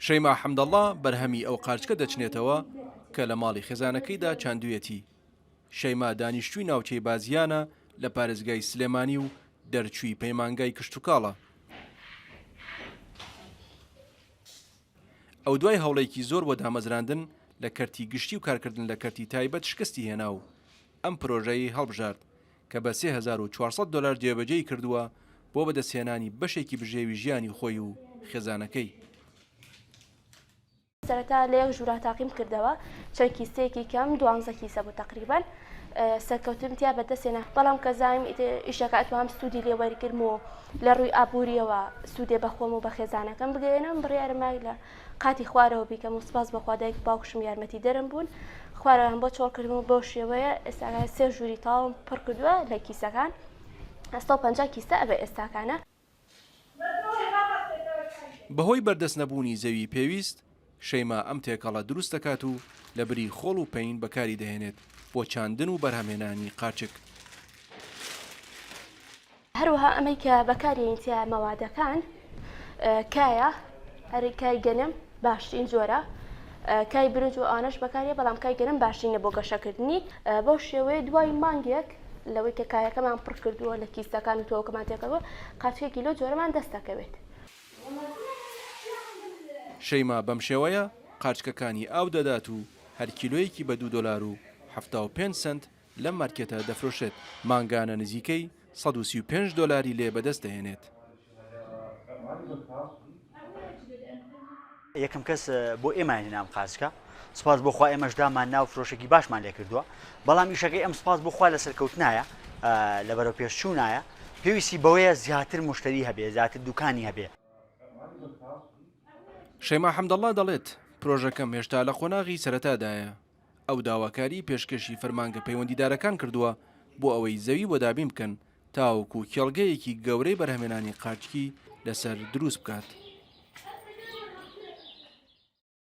شەیما حەمدەڵڵا بەرهەمی ئەو قارچکە دەچنێتەوە کە لە ماڵی خێزانەکەیدا چاندوێتی. شەیما دانیشتووی ناوچەی بازیانە لە پارێزگای سلێمانی و دەرچووی پەیمانگای کشتوکاڵە. ئەو دوای هەوڵێکی زۆر بۆ دامەزراندن لە کەرتی گشتی و کارکردن لە کەرتی تایبەت شکستی هێنا و ئەم پرۆژەی هەڵبژارد کە بە 3400 دلار جێبەجێی کردووە بۆ بەدەستهێنانی بەشێکی بژێوی ژیانی خۆی و خێزانەکەی. سەرەتا لە یەک ژوورا تاقیم کردەوە چەند کیسەیەکی کەم 12 کیسە بوو تقریبان سەرکەوتنتیا بەدەستێنا بەڵام کە زانیم ئیشەکە ئەتوانم سوودی لێ وەرگرم و لە ڕووی ئابووریەوە سوودێ بەخۆم و بە خێزانەکەم بگەێنم بڕیارمای لە قاتی خوارەوە بیکەم و سپاس بەخوا دایک باوکشم یارمەتی دەرم بوون خوارەوەم بۆ چۆڵکردم و بۆ شێوەیە ئێستا 3 ژووری تاوم پڕ کردووە لە کیسەکان 150 کیسە ئەبێ ئێستاکانە. بەهۆی بەردەست نەبوونی زەوی پێویست شەیما ئەم تێکەڵە دروست دەکات و لە بری خۆڵ و پەین بەکاری دەهێنێت بۆ چاندن و بەرهەمێنانی قاچک. هەروەها ئەمەی کە بەکارێنیتە مەوادەکان کایە هەر کای گەنم باشترین جۆرە کای برنج و ئانەش بەکارێ بەڵام کای گەنم باشترینە بۆ گەشەکردنی بەو شێوەیە دوای مانگێک لەوەی کە کایەکەمان پڕ کردووە لە کیسەکان و تۆکەمان تێکەوە قاچێکی لۆ جۆرەمان دەست دەکەوێت. شەیما بەم شێوەیە قاچکەکانی ئاو دەدات و هەر کیلۆیەکی بە 2 دلار و 75 سنت لەم مارکێتە دەفرۆشێت مانگانە نزیکەی 135 دلاری لێ بەدەست دەهێنێت. یەکەم کەس بۆ ئێمە هێنام قاچکە سپاس بۆخوا ئێمەش دامان ناو فرۆشێکی باشمان لێ کردووە بەڵام ئیشەکەی ئەم سپاس بۆخوا لە سەرکەوتنایە لە بەرەو پێشچوونایە پێویستی بەوەیە زیاتر مشتری هەبێ زیاتر دوکانی هەبێ. شەیما حەمدەڵڵا دەڵێت پرۆژەکەم هێشتا لە خۆناغی سەرەتادایە. ئەو داواکاری پێشکەشی فەرمانگە پەیوەندیدارەکان کردووە بۆ ئەوەی زەوی بۆ دابین بکەن تاوەکو کێڵگەیەکی گەورەی بەرهەمێنانی قاچکی لەسەر دروست بکات.